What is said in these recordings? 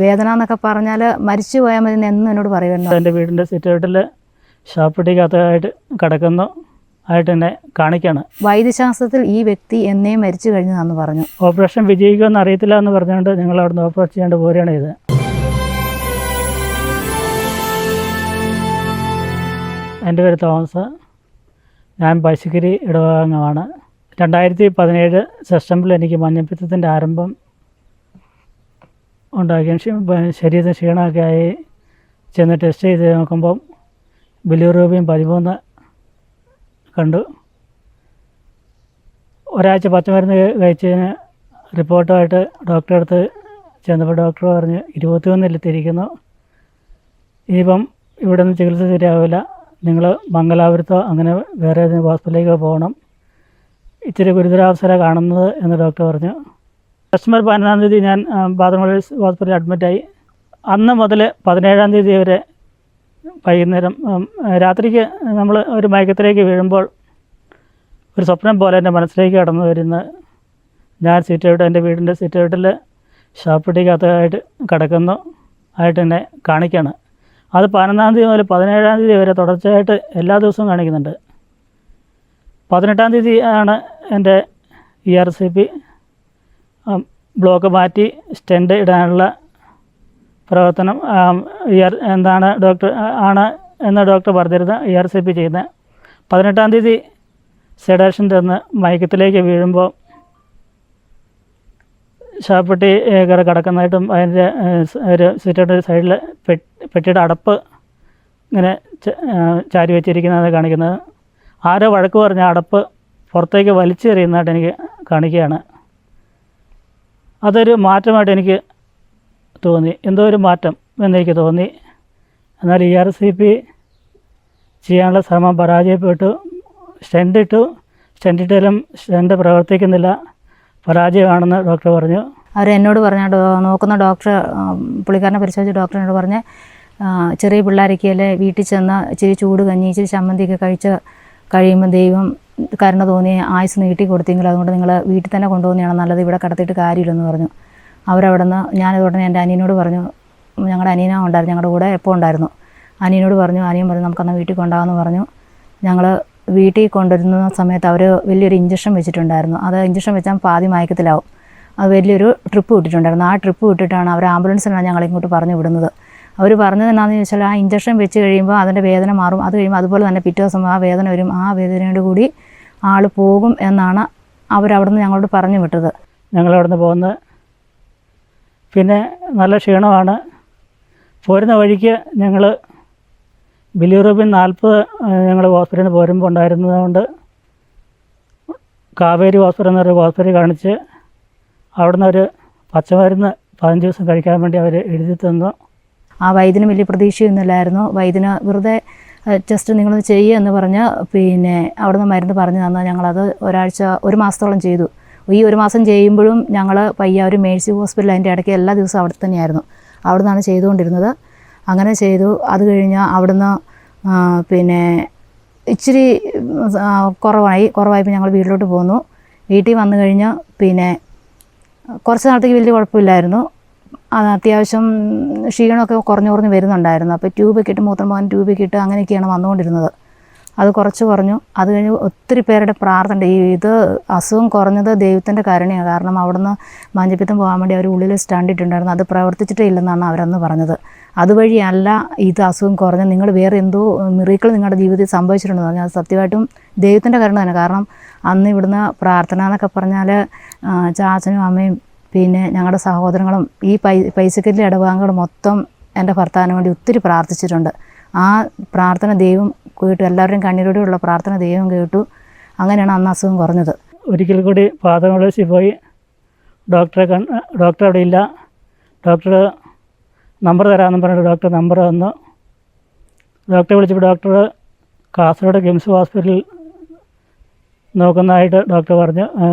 വേദന എന്നൊക്കെ പറഞ്ഞാൽ മരിച്ചു പോയാൽ മതി എന്നും എന്നോട് പറയുമായിരുന്നു. എൻ്റെ വീടിൻ്റെ സിറ്റൗട്ടിൽ ഷാപ്പിട്ടിക്കകത്തായിട്ട് കിടക്കുന്നു ആയിട്ട് എന്നെ കാണിക്കുകയാണ്. വൈദ്യശാസ്ത്രത്തിൽ ഈ വ്യക്തി എന്നേ മരിച്ചു കഴിഞ്ഞതാണെന്ന് പറഞ്ഞു. ഓപ്പറേഷൻ വിജയിക്കുമെന്ന് അറിയത്തില്ല എന്ന് പറഞ്ഞുകൊണ്ട് ഞങ്ങൾ അവിടുന്ന് ഓപ്പറേഷൻ ചെയ്യാണ്ട് പോരുകയാണ് ചെയ്തത്. എൻ്റെ പേര് തോമസ്. ഞാൻ പശുക്കരി ഇടവകമാണ്. 2017 സെപ്റ്റംബറിൽ എനിക്ക് മഞ്ഞപ്പിത്തത്തിൻ്റെ ആരംഭം ഉണ്ടാക്കി. ശരീരത്തിന് ക്ഷീണമൊക്കെ ആയി ചെന്ന് ടെസ്റ്റ് ചെയ്ത് നോക്കുമ്പം ബിലിറൂബിൻ 13 കണ്ടു. ഒരാഴ്ച പച്ചമരുന്ന് കഴിച്ചതിന് റിപ്പോർട്ടുമായിട്ട് ഡോക്ടറെ അടുത്ത് ചെന്നപ്പോൾ ഡോക്ടർ പറഞ്ഞ് 21-ലെത്തിയിരിക്കുന്നു. ഇനിയിപ്പം ഇവിടെ നിന്ന് ചികിത്സ ശരിയാവില്ല, നിങ്ങൾ മംഗലാപുരത്തോ അങ്ങനെ വേറെ ഏതെങ്കിലും ഹോസ്പിറ്റലിലേക്കോ പോകണം, ഇച്ചിരി ഗുരുതരാവസ്ഥ കാണുന്നത് എന്ന് ഡോക്ടർ പറഞ്ഞു. സെപ്റ്റംബർ 15-ാം തീയതി ഞാൻ ബാദർമല ഹോസ്പിറ്റലിൽ അഡ്മിറ്റായി. അന്ന് മുതൽ 17-ാം തീയതി വരെ വൈകുന്നേരം രാത്രിക്ക് നമ്മൾ ഒരു മയക്കത്തിലേക്ക് വീഴുമ്പോൾ ഒരു സ്വപ്നം പോലെ എൻ്റെ മനസ്സിലേക്ക് കടന്നു വരുന്ന ഞാൻ എൻ്റെ വീടിൻ്റെ സിറ്റൗട്ടിൽ ഷാപ്പിട്ടിക്കകത്തായിട്ട് കിടക്കുന്നു ആയിട്ട് എന്നെ കാണിക്കുകയാണ്. അത് 11-ാം തീയതി മുതൽ 17-ാം തീയതി വരെ തുടർച്ചയായിട്ട് എല്ലാ ദിവസവും കാണിക്കുന്നുണ്ട്. 18-ാം തീയതി ആണ് എൻ്റെ ERCP ബ്ലോക്ക് മാറ്റി സ്റ്റെൻഡ് ഇടാനുള്ള പ്രവർത്തനം എന്താണ് ഡോക്ടർ ആണ് എന്ന് ഡോക്ടർ പറഞ്ഞിരുന്നത്. ERCP ചെയ്യുന്നത് 18-ാം തീയതി സെഡേഷൻ തന്ന് മയക്കത്തിലേക്ക് വീഴുമ്പോൾ ഷാപ്പിട്ടി കിടക്കുന്നതായിട്ടും അതിൻ്റെ ഒരു സിറ്റൗട്ടിൻ്റെ സൈഡിൽ പെട്ടിയുടെ അടപ്പ് ഇങ്ങനെ ചാരി വെച്ചിരിക്കുന്നത് കാണിക്കുന്നത്. ആരോ വഴക്ക് പറഞ്ഞ അടപ്പ് പുറത്തേക്ക് വലിച്ചെറിയുന്നതായിട്ട് എനിക്ക് കാണിക്കുകയാണ്. അതൊരു മാറ്റമായിട്ട് എനിക്ക് തോന്നി, എന്തോ ഒരു മാറ്റം എന്നെനിക്ക് തോന്നി. എന്നാൽ ERCP ചെയ്യാനുള്ള ശ്രമം പരാജയപ്പെട്ടു. സ്റ്റെൻഡ് ഇട്ടാലും സ്റ്റെൻഡ് പ്രവർത്തിക്കുന്നില്ല, പരാജയമാണെന്ന് ഡോക്ടർ പറഞ്ഞു. അവരെന്നോട് പറഞ്ഞ നോക്കുന്ന ഡോക്ടർ, പുള്ളിക്കാരനെ പരിശോധിച്ച ഡോക്ടർ എന്നോട് പറഞ്ഞ് ചെറിയ പിള്ളേരൊക്കെയല്ലേ വീട്ടിൽ ചെന്ന് ഇച്ചിരി ചൂട് കഞ്ഞി ഇച്ചിരി ചമ്മന്തിയൊക്കെ കഴിയുമ്പോൾ ദൈവം കരുണ തോന്നി ആയുസ് നീട്ടി കൊടുത്തെങ്കിൽ അതുകൊണ്ട് നിങ്ങൾ വീട്ടിൽ തന്നെ കൊണ്ടുപോകുന്നതാണ് നല്ലത്, ഇവിടെ കിടത്തിയിട്ട് കാര്യമില്ലെന്ന് പറഞ്ഞു. അവരവിടെ നിന്ന് ഞാനത് ഉടനെ എൻ്റെ അനിയനോട് പറഞ്ഞു. ഞങ്ങളുടെ അനിയനാ ഉണ്ടായിരുന്നു, ഞങ്ങളുടെ കൂടെ എപ്പോൾ ഉണ്ടായിരുന്നു. അനിയനോട് പറഞ്ഞു. അനിയൻ പറഞ്ഞു നമുക്കന്ന് വീട്ടിൽ കൊണ്ടുപോകാമെന്ന് പറഞ്ഞു. ഞങ്ങൾ വീട്ടിൽ കൊണ്ടുവരുന്ന സമയത്ത് അവർ വലിയൊരു ഇഞ്ചക്ഷൻ വെച്ചിട്ടുണ്ടായിരുന്നു. അത് ഇഞ്ചക്ഷൻ വെച്ചാൽ പാതി മയക്കത്തിലാവും. അത് വലിയൊരു ട്രിപ്പ് വിട്ടിട്ടുണ്ടായിരുന്നു. ആ ട്രിപ്പ് വിട്ടിട്ടാണ് അവർ ആംബുലൻസിലാണ് ഞങ്ങളിങ്ങോട്ട് പറഞ്ഞു വിടുന്നത്. അവർ പറഞ്ഞത് എന്താണെന്ന് ചോദിച്ചാൽ ആ ഇഞ്ചക്ഷൻ വെച്ച് കഴിയുമ്പോൾ അതിൻ്റെ വേദന മാറും, അത് കഴിയുമ്പോൾ അതുപോലെ തന്നെ പിറ്റേ ദിവസം ആ വേദന വരും, ആ വേദനയോട് കൂടി ആൾ പോകും എന്നാണ് അവരവിടെ നിന്ന് ഞങ്ങളോട് പറഞ്ഞു വിട്ടത്. ഞങ്ങളവിടെ നിന്ന് പോകുന്നത് പിന്നെ നല്ല ക്ഷീണമാണ്. പോരുന്ന വഴിക്ക് ഞങ്ങൾ ബിലിറൂബിൻ 40 ഞങ്ങൾ ഹോസ്പിറ്റലിൽ നിന്ന് പോരുമ്പോൾ ഉണ്ടായിരുന്നതുകൊണ്ട് കാവേരി ഹോസ്പിറ്റൽ എന്നൊരു ഹോസ്പിറ്റലിൽ കാണിച്ച് അവിടുന്ന് ഒരു പച്ചമരുന്ന് 15 ദിവസം കഴിക്കാൻ വേണ്ടി അവർ എഴുതി തന്നു. ആ വൈദ്യന് വലിയ പ്രതീക്ഷയൊന്നുമില്ലായിരുന്നു. വൈദ്യന് വെറുതെ ജസ്റ്റ് നിങ്ങളത് ചെയ്യുക എന്ന് പറഞ്ഞ് പിന്നെ അവിടുന്ന് മരുന്ന് പറഞ്ഞു തന്നാൽ ഞങ്ങളത് ഒരു മാസത്തോളം ചെയ്തു. ഈ ഒരു മാസം ചെയ്യുമ്പോഴും ഞങ്ങൾ പയ്യാവൂർ മേഴ്സി ഹോസ്പിറ്റൽ അതിൻ്റെ ഇടയ്ക്ക് എല്ലാ ദിവസവും അവിടെ തന്നെയായിരുന്നു. അവിടെ നിന്നാണ് ചെയ്തുകൊണ്ടിരുന്നത്. അങ്ങനെ ചെയ്തു. അത് കഴിഞ്ഞ് അവിടുന്ന് പിന്നെ ഇച്ചിരി കുറവായപ്പോൾ ഞങ്ങൾ വീട്ടിലോട്ട് പോന്നു. വീട്ടിൽ വന്നു കഴിഞ്ഞ് പിന്നെ കുറച്ച് നാളത്തേക്ക് വലിയ കുഴപ്പമില്ലായിരുന്നു. അത്യാവശ്യം ക്ഷീണമൊക്കെ കുറഞ്ഞു വരുന്നുണ്ടായിരുന്നു. അപ്പോൾ ട്യൂബൊക്കെ ഇട്ട് മൂത്രം പോകാൻ ട്യൂബൊക്കെ ഇട്ട് അങ്ങനെയൊക്കെയാണ് വന്നുകൊണ്ടിരുന്നത്. അത് കുറഞ്ഞു. അത് കഴിഞ്ഞ് ഒത്തിരി പേരുടെ പ്രാർത്ഥന, ഇത് അസുഖം കുറഞ്ഞത് ദൈവത്തിൻ്റെ കരുണയാണ്. കാരണം അവിടുന്ന് മഞ്ഞപ്പിത്തം പോകാൻ വേണ്ടി അവർ ഉള്ളിൽ സ്റ്റണ്ട് ഇട്ടിട്ടുണ്ടായിരുന്നു. അത് പ്രവർത്തിച്ചിട്ടേ ഇല്ലെന്നാണ് അവരന്ന് പറഞ്ഞത്. അതുവഴിയല്ല ഇത് അസുഖം കുറഞ്ഞ് നിങ്ങൾ വേറെ എന്തോ മിറക്കിൾ നിങ്ങളുടെ ജീവിതത്തിൽ സംഭവിച്ചിട്ടുണ്ടെന്ന് പറഞ്ഞാൽ അത് സത്യമായിട്ടും ദൈവത്തിൻ്റെ കരുണ തന്നെ. കാരണം അന്ന് ഇവിടുന്ന് പ്രാർത്ഥന എന്നൊക്കെ പറഞ്ഞാൽ ചാച്ചനും അമ്മയും പിന്നെ ഞങ്ങളുടെ സഹോദരങ്ങളും ഈ പൈസക്കല്ലിലെ ഇടവകകൾ മൊത്തം എൻ്റെ ഭർത്താവിന് വേണ്ടി ഒത്തിരി പ്രാർത്ഥിച്ചിട്ടുണ്ട്. ആ പ്രാർത്ഥന ദൈവം കേട്ടു. എല്ലാവരുടെയും കണ്ണീരോടെയുള്ള പ്രാർത്ഥന ദൈവം കേട്ടു. അങ്ങനെയാണ് അന്ന് അസുഖം കുറഞ്ഞത്. ഒരിക്കൽ കൂടി പാദമലസിൽ പോയി ഡോക്ടർ അവിടെ ഇല്ല. ഡോക്ടർ നമ്പർ തരാമെന്ന് പറഞ്ഞിട്ട് ഡോക്ടർ നമ്പർ തന്നു. ഡോക്ടറെ വിളിച്ചപ്പോൾ ഡോക്ടർ കാസർഗോഡ് കിംസ് ഹോസ്പിറ്റലിൽ നോക്കുന്നതായിട്ട് ഡോക്ടർ പറഞ്ഞു.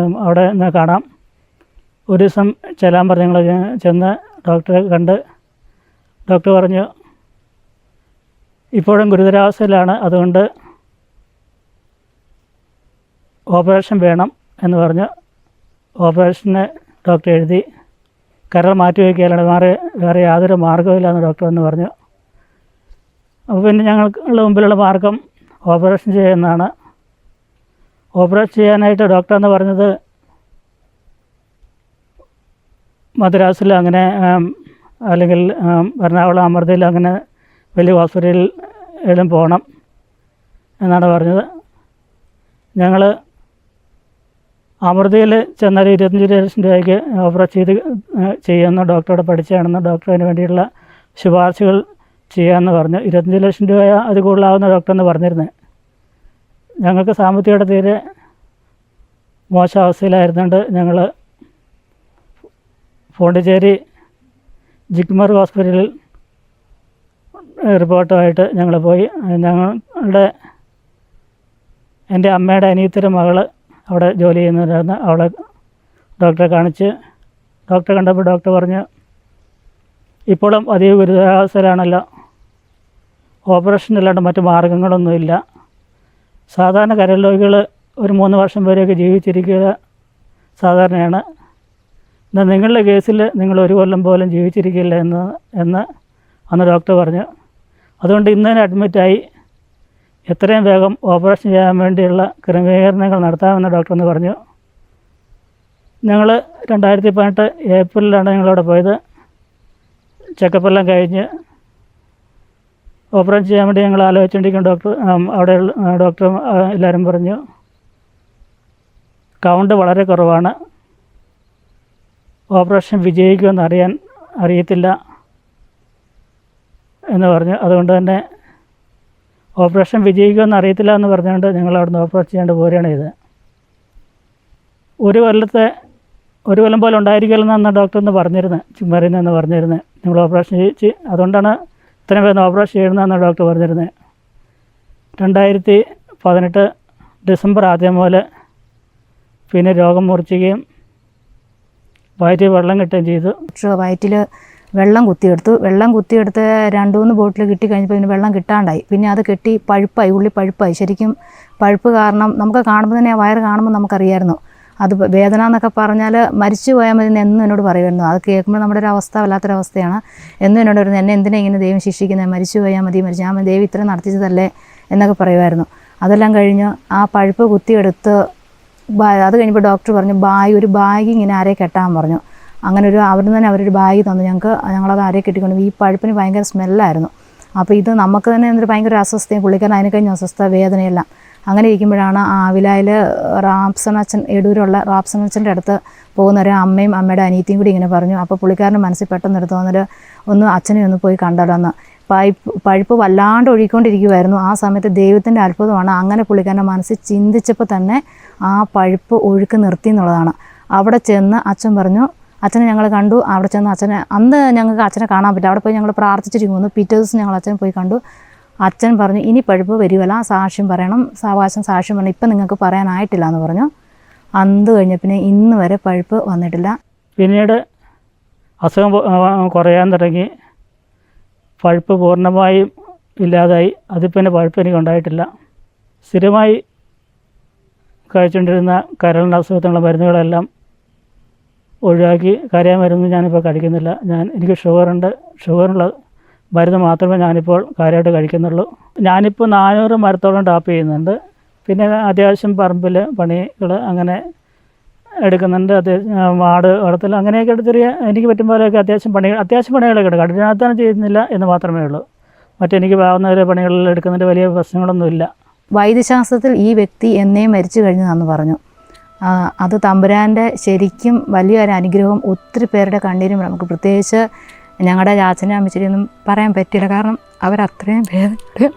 അവിടെ നിന്ന് കാണാം, ഒരു ദിവസം ചെല്ലാൻ പറഞ്ഞു. ഞങ്ങൾ ചെന്ന് ഡോക്ടറെ കണ്ട് ഡോക്ടർ പറഞ്ഞു ഇപ്പോഴും ഗുരുതരാവസ്ഥയിലാണ്, അതുകൊണ്ട് ഓപ്പറേഷൻ വേണം എന്ന് പറഞ്ഞ് ഓപ്പറേഷന് ഡോക്ടർ എഴുതി കരൾ മാറ്റി വയ്ക്കുകയല്ലാതെ വേറെ യാതൊരു മാർഗ്ഗമില്ലാന്ന് ഡോക്ടർ എന്ന് പറഞ്ഞു. അപ്പോൾ പിന്നെ ഞങ്ങളുടെ മുമ്പിലുള്ള മാർഗം ഓപ്പറേഷൻ ചെയ്യുന്നതാണ്. ഓപ്പറേഷൻ ചെയ്യാനായിട്ട് ഡോക്ടർ എന്ന് പറഞ്ഞത് മദ്രാസിൽ അങ്ങനെ അല്ലെങ്കിൽ എറണാകുളം അമൃതയിൽ അങ്ങനെ വലിയ ഹോസ്പിറ്റലിലും പോകണം എന്നാണ് പറഞ്ഞത്. ഞങ്ങൾ അമൃതയിൽ ചെന്നാൽ 25 ലക്ഷം രൂപയ്ക്ക് ഓപ്പറേഷൻ ചെയ്യുന്ന ഡോക്ടറോട് പഠിച്ചാണെന്ന് ഡോക്ടർ അതിന് വേണ്ടിയുള്ള ശുപാർശകൾ ചെയ്യാമെന്ന് പറഞ്ഞു. 25 ലക്ഷം രൂപ അത് കൂടുതലാവുന്ന ഡോക്ടറെന്ന് പറഞ്ഞിരുന്നത്. ഞങ്ങൾക്ക് സാമ്പത്തികമായിട്ട് തീരെ മോശം അവസ്ഥയിലായിരുന്നുകൊണ്ട് ഞങ്ങൾ പോണ്ടിച്ചേരി ജിഗ്മർ ഹോസ്പിറ്റലിൽ റിപ്പോർട്ടുമായിട്ട് ഞങ്ങൾ പോയി. എൻ്റെ അമ്മയുടെ അനിയത്തിയുടെ മകൾ അവിടെ ജോലി ചെയ്യുന്നവരായിരുന്നു. അവളെ ഡോക്ടറെ കാണിച്ച് ഡോക്ടറെ കണ്ടപ്പോൾ ഡോക്ടർ പറഞ്ഞു, ഇപ്പോഴും അതീവ ഗുരുതരാവസ്ഥയിലാണല്ലോ, ഓപ്പറേഷൻ അല്ലാണ്ട് മറ്റു മാർഗങ്ങളൊന്നുമില്ല. സാധാരണ കരൾ രോഗികൾ ഒരു 3 വർഷം വരെയൊക്കെ ജീവിച്ചിരിക്കുക സാധാരണയാണ്. എന്നാൽ നിങ്ങളുടെ കേസിൽ നിങ്ങൾ 1 കൊല്ലം പോലും ജീവിച്ചിരിക്കില്ല എന്ന് അന്ന് ഡോക്ടർ പറഞ്ഞു. അതുകൊണ്ട് ഇന്ന് തന്നെ അഡ്മിറ്റായി എത്രയും വേഗം ഓപ്പറേഷൻ ചെയ്യാൻ വേണ്ടിയുള്ള ക്രമീകരണങ്ങൾ നടത്താമെന്ന് ഡോക്ടർ എന്ന് പറഞ്ഞു. ഞങ്ങൾ 2018 ഏപ്രിലാണ് ഞങ്ങളവിടെ പോയത്. ചെക്കപ്പെല്ലാം കഴിഞ്ഞ് ഓപ്പറേഷൻ ചെയ്യാൻ വേണ്ടി ഞങ്ങൾ ആലോചിച്ചുകൊണ്ടിരിക്കും. അവിടെ ഡോക്ടർ എല്ലാവരും പറഞ്ഞു കൗണ്ട് വളരെ കുറവാണ്, ഓപ്പറേഷൻ വിജയിക്കുമെന്ന് അറിയത്തില്ല എന്ന് പറഞ്ഞു. അതുകൊണ്ട് തന്നെ ഓപ്പറേഷൻ വിജയിക്കുമെന്ന് അറിയത്തില്ല എന്ന് പറഞ്ഞുകൊണ്ട് ഞങ്ങൾ അവിടുന്ന് ഓപ്പറേഷൻ ചെയ്യാണ്ട് പോരുകയാണ് ചെയ്തത്. 1 കൊല്ലം പോലെ ഉണ്ടായിരിക്കില്ലെന്നാണ് ഡോക്ടർ എന്ന് പറഞ്ഞിരുന്നത്, ചുമരുന്നെന്ന് പറഞ്ഞിരുന്നത്. നിങ്ങൾ ഓപ്പറേഷൻ ചെയ്യിച്ച് അതുകൊണ്ടാണ് ഇത്രയും വേഗം ഓപ്പറേഷൻ ചെയ്യണമെന്നാണ് ഡോക്ടർ പറഞ്ഞിരുന്നത്. 2018 ഡിസംബർ ആദ്യം പോലെ പിന്നെ രോഗം മൂർച്ഛിക്കുകയും വയറ്റിൽ വെള്ളം കിട്ടുകയും ചെയ്തു. വയറ്റിൽ വെള്ളം കുത്തിയെടുത്ത് 2-3 ബോട്ടിൽ കിട്ടിക്കഴിഞ്ഞപ്പോൾ പിന്നെ വെള്ളം കിട്ടാണ്ടായി. പിന്നെ അത് കെട്ടി പഴുപ്പായി, ഉള്ളി പഴുപ്പായി. ശരിക്കും പഴുപ്പ് കാരണം നമുക്ക് കാണുമ്പോൾ തന്നെ ആ വയറ് കാണുമ്പോൾ നമുക്കറിയായിരുന്നു അത് വേദന എന്നൊക്കെ പറഞ്ഞാൽ മരിച്ചു പോയാൽ മതി എന്നും എന്നോട് പറയുമായിരുന്നു. അത് കേൾക്കുമ്പോൾ നമ്മുടെ ഒരു അവസ്ഥ വല്ലാത്തൊരവസ്ഥയാണ്. എന്നും എന്നോട് വരുന്നത്, എന്നെ എന്തിനാ ഇങ്ങനെ ദൈവം ശിക്ഷിക്കുന്നത്, മരിച്ചു പോയാൽ മതി, മരിച്ചാൽ ദൈവം ഇത്രയും നടത്തിച്ചതല്ലേ എന്നൊക്കെ പറയുമായിരുന്നു. അതെല്ലാം കഴിഞ്ഞ് ആ പഴുപ്പ് കുത്തിയെടുത്ത് അത് കഴിഞ്ഞപ്പോൾ ഡോക്ടർ പറഞ്ഞു ഒരു ബാഗ് ഇങ്ങനെ ആരെ കെട്ടാൻ പറഞ്ഞു. അങ്ങനെ അവിടെ നിന്ന് തന്നെ അവരൊരു ബാഗ് തന്നു ഞങ്ങളത് ആരെ കെട്ടിക്കൊണ്ട്. ഈ പഴുപ്പിന് ഭയങ്കര സ്മെല്ലായിരുന്നു. അപ്പോൾ ഇത് നമുക്ക് തന്നെ എന്തൊരു ഭയങ്കര അസ്വസ്ഥയും, പുള്ളിക്കാരൻ അതിന് കഴിഞ്ഞ അസ്വസ്ഥ വേദനയെല്ലാം. അങ്ങനെ ഇരിക്കുമ്പോഴാണ് ആവിലായിൽ റാപ്സണച്ചൻ, എടൂരുള്ള റാപ്സണച്ചൻ്റെ അടുത്ത് പോകുന്ന ഒരു അമ്മയും അമ്മയുടെ അനിയത്തിയും കൂടി ഇങ്ങനെ പറഞ്ഞു. അപ്പോൾ പുള്ളിക്കാരൻ്റെ മനസ്സിൽ പെട്ടെന്ന് തോന്നൽ അച്ഛനെ ഒന്ന് പോയി കണ്ടോന്ന്. പഴുപ്പ് വല്ലാണ്ട് ഒഴുകിക്കൊണ്ടിരിക്കുമായിരുന്നു. ആ സമയത്ത് ദൈവത്തിൻ്റെ അത്ഭുതമാണ്. അങ്ങനെ പുള്ളിക്കാരൻ്റെ മനസ്സിൽ ചിന്തിച്ചപ്പോൾ തന്നെ ആ പഴുപ്പ് ഒഴുക്ക് നിർത്തി എന്നുള്ളതാണ്. അവിടെ ചെന്ന് അച്ഛൻ പറഞ്ഞു, അച്ഛനെ ഞങ്ങൾ കണ്ടു. അവിടെ ചെന്ന് അന്ന് ഞങ്ങൾക്ക് അച്ഛനെ കാണാൻ പറ്റില്ല. അവിടെ പോയി ഞങ്ങൾ പ്രാർത്ഥിച്ചിരിക്കുന്നു. പിറ്റേ ദിവസം ഞങ്ങൾ അച്ഛനെ പോയി കണ്ടു. അച്ഛൻ പറഞ്ഞു ഇനി പഴുപ്പ് വരുമല്ല, സാക്ഷ്യം പറയണം, സാക്ഷ്യം പറയണം, ഇപ്പം നിങ്ങൾക്ക് പറയാനായിട്ടില്ല എന്ന് പറഞ്ഞു. അന്ന് കഴിഞ്ഞ പിന്നെ ഇന്ന് വരെ പഴുപ്പ് വന്നിട്ടില്ല. പിന്നീട് അസുഖം കുറയാൻ തുടങ്ങി, പഴുപ്പ് പൂർണ്ണമായും ഇല്ലാതായി. അതിൽ പിന്നെ പഴുപ്പ് എനിക്ക് ഉണ്ടായിട്ടില്ല. സ്ഥിരമായി കഴിച്ചുകൊണ്ടിരുന്ന കരളിൻ്റെ അസുഖത്തിനുള്ള മരുന്നുകളെല്ലാം ഒഴിവാക്കി. കരയാൻ മരുന്ന് ഞാനിപ്പോൾ കഴിക്കുന്നില്ല. എനിക്ക് ഷുഗറുണ്ട്. ഷുഗറുള്ള മരുന്ന് മാത്രമേ ഞാനിപ്പോൾ കാര്യമായിട്ട് കഴിക്കുന്നുള്ളൂ. ഞാനിപ്പോൾ 400 മരത്തോളം ടാപ്പ് ചെയ്യുന്നുണ്ട്. പിന്നെ അത്യാവശ്യം പറമ്പിൽ പണികൾ അങ്ങനെ എടുക്കുന്നുണ്ട്. ആട് വളർത്തൽ അങ്ങനെയൊക്കെ ചെറിയ എനിക്ക് പറ്റും പോലെയൊക്കെ അത്യാവശ്യം പണികളൊക്കെ എടുക്കും. കഠിനാധ്വാനം ചെയ്യുന്നില്ല എന്ന് മാത്രമേ ഉള്ളൂ. മറ്റെനിക്ക് പാവുന്ന പണികളിൽ എടുക്കുന്നതിൻ്റെ വലിയ പ്രശ്നങ്ങളൊന്നുമില്ല. വൈദ്യശാസ്ത്രത്തിൽ ഈ വ്യക്തി എന്നേ മരിച്ചു കഴിഞ്ഞതെന്ന് പറഞ്ഞു. അത് തമ്പുരാൻ്റെ ശരിക്കും വലിയൊരു അനുഗ്രഹവും ഒത്തിരി പേരുടെ കണ്ണീരും നമുക്ക്, പ്രത്യേകിച്ച് ഞങ്ങളുടെ ചാച്ചനും അമ്മച്ചിരിയൊന്നും പറയാൻ പറ്റില്ല. കാരണം അവരത്രയും വേദന